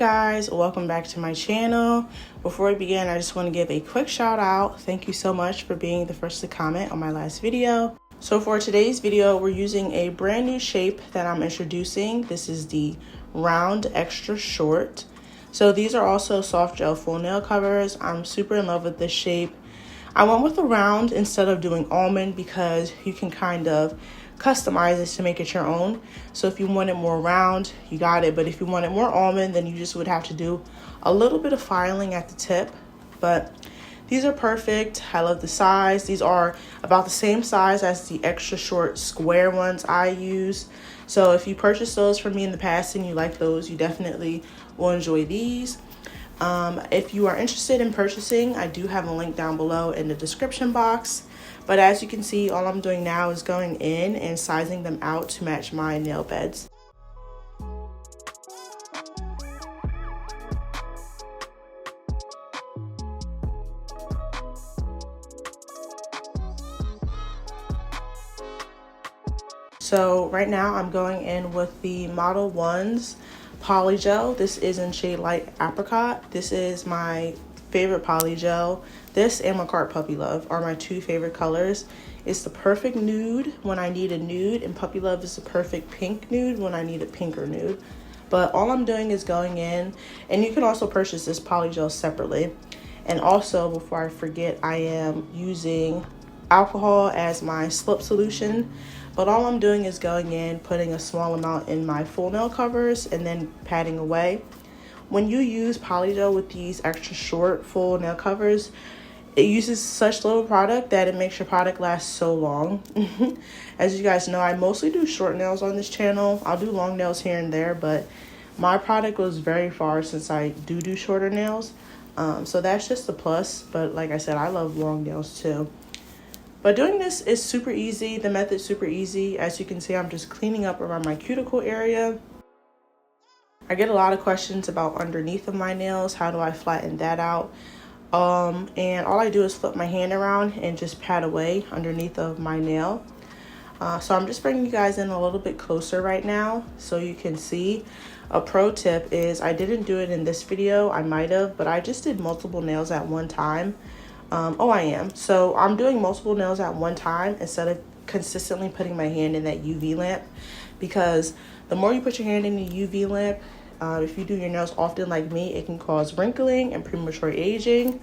guys, welcome back to my channel. Before we begin, I just want to give a quick shout out. Thank you so much for being the first to comment on my last video. So for today's video, we're using a brand new shape that I'm introducing. This is the round extra short. So these are also soft gel full nail covers. I'm super in love with this shape. I went with the round instead of doing almond because you can kind of customize this to make it your own. So if you want it more round, you got it. But if you want it more almond, then you just would have to do a little bit of filing at the tip. But these are perfect. I love the size. These are about the same size as the extra short square ones I use. So if you purchased those from me in the past and you like those, you definitely will enjoy these. If you are interested in purchasing, I do have a link down below in the description box. But as you can see, all I'm doing now is going in and sizing them out to match my nail beds. So right now I'm going in with the Model 1's Polygel. This is in shade light apricot. This is my favorite polygel. This and MAKARRT Puppy Love are my two favorite colors. It's the perfect nude when I need a nude, and Puppy Love is the perfect pink nude when I need a pinker nude. But all I'm doing is going in, and you can also purchase this polygel separately. And also, before I forget, I am using alcohol as my slip solution. But all I'm doing is going in, putting a small amount in my full nail covers, and then patting away. When you use polygel with these extra short full nail covers, it uses such little product that it makes your product last so long. As you guys know, I mostly do short nails on this channel. I'll do long nails here and there, but my product goes very far since I do shorter nails. So that's just a plus. But like I said, I love long nails too. But doing this is super easy. The method's super easy. As you can see, I'm just cleaning up around my cuticle area. I get a lot of questions about underneath of my nails. How do I flatten that out? And all I do is flip my hand around and just pat away underneath of my nail. So I'm just bringing you guys in a little bit closer right now so you can see. A pro tip is I didn't do it in this video. I might have, but I just did multiple nails at one time. I am. So I'm doing multiple nails at one time instead of consistently putting my hand in that UV lamp, because the more you put your hand in the UV lamp, if you do your nails often like me, it can cause wrinkling and premature aging.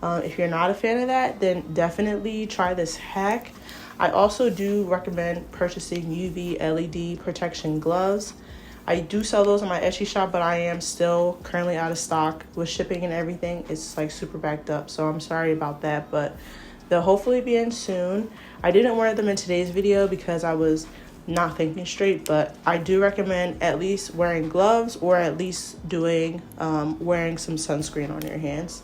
If you're not a fan of that, then definitely try this hack. I also do recommend purchasing UV LED protection gloves. I do sell those in my Etsy shop, but I am still currently out of stock with shipping and everything. It's like super backed up, so I'm sorry about that, but they'll hopefully be in soon. I didn't wear them in today's video because I was not thinking straight, but I do recommend at least wearing gloves or at least doing wearing some sunscreen on your hands.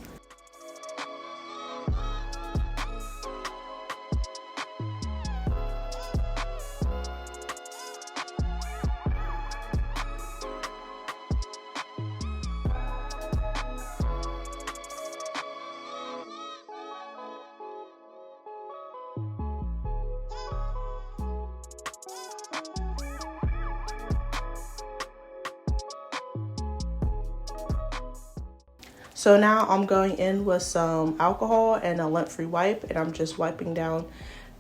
So now I'm going in with some alcohol and a lint-free wipe, and I'm just wiping down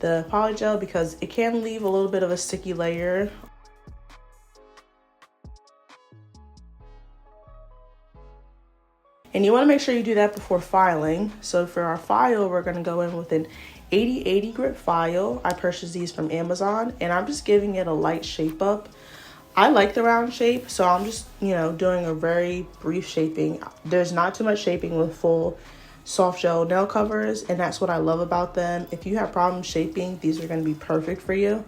the polygel because it can leave a little bit of a sticky layer. And you want to make sure you do that before filing. So for our file, we're going to go in with an 80/80 grit file. I purchased these from Amazon, and I'm just giving it a light shape up. I like the round shape, so I'm just, doing a very brief shaping. There's not too much shaping with full soft gel nail covers, and that's what I love about them. If you have problems shaping, these are going to be perfect for you.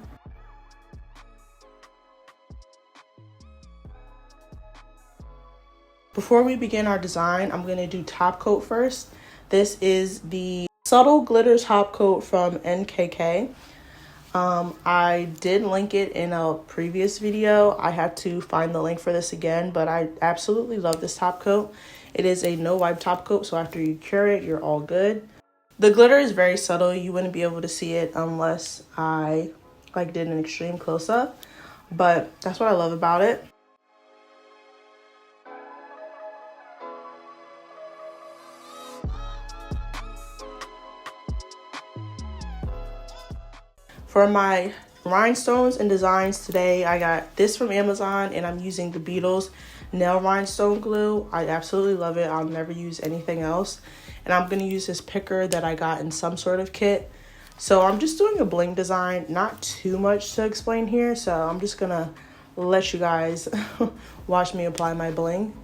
Before we begin our design, I'm going to do top coat first. This is the Subtle Glitter Top Coat from NKK. I did link it in a previous video. I had to find the link for this again, but I absolutely love this top coat. It is a no wipe top coat, so after you cure it, you're all good. The glitter is very subtle. You wouldn't be able to see it unless I did an extreme close up, but that's what I love about it. For my Rhinestones and Designs today, I got this from Amazon, and I'm using the Beetles nail rhinestone glue. I absolutely love it. I'll never use anything else. And I'm going to use this picker that I got in some sort of kit. So I'm just doing a bling design, not too much to explain here. So I'm just going to let you guys watch me apply my bling.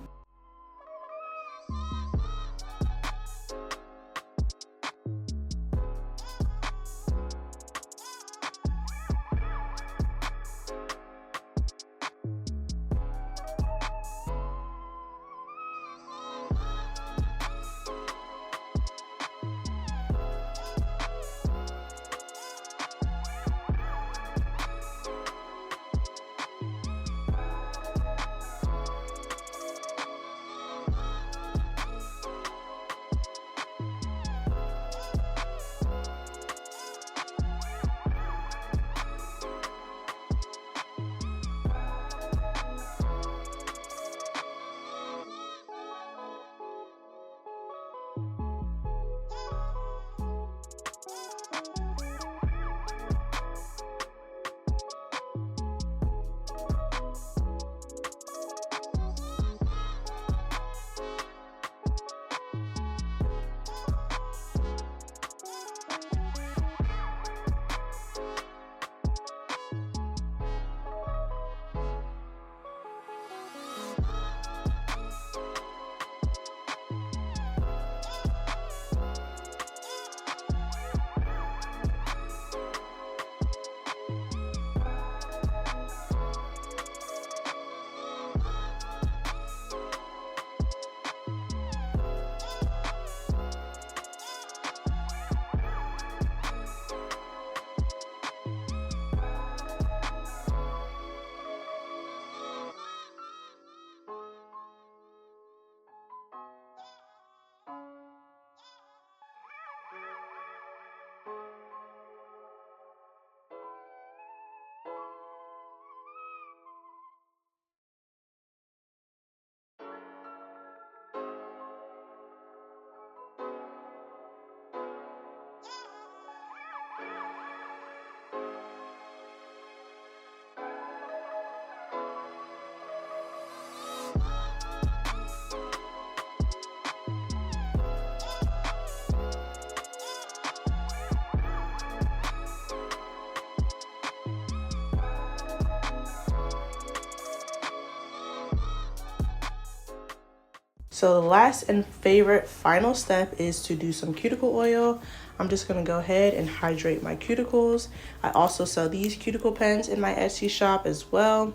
So the last and favorite final step is to do some cuticle oil. I'm just going to go ahead and hydrate my cuticles. I also sell these cuticle pens in my Etsy shop as well.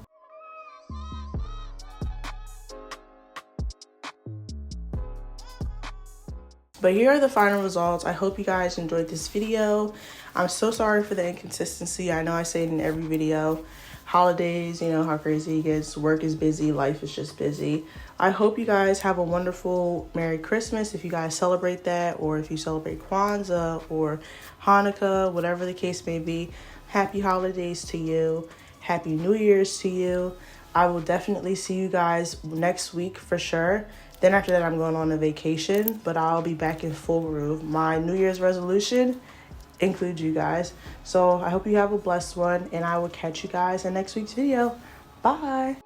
But here are the final results. I hope you guys enjoyed this video. I'm so sorry for the inconsistency. I know I say it in every video. Holidays, you know how crazy it gets. Work is busy, life is just busy. I hope you guys have a wonderful Merry Christmas if you guys celebrate that, or if you celebrate Kwanzaa or Hanukkah, whatever the case may be. Happy holidays to you. Happy New Year's to you. I will definitely see you guys next week for sure. Then after that, I'm going on a vacation, but I'll be back in full groove. My New Year's resolution includes you guys. So I hope you have a blessed one, and I will catch you guys in next week's video. Bye.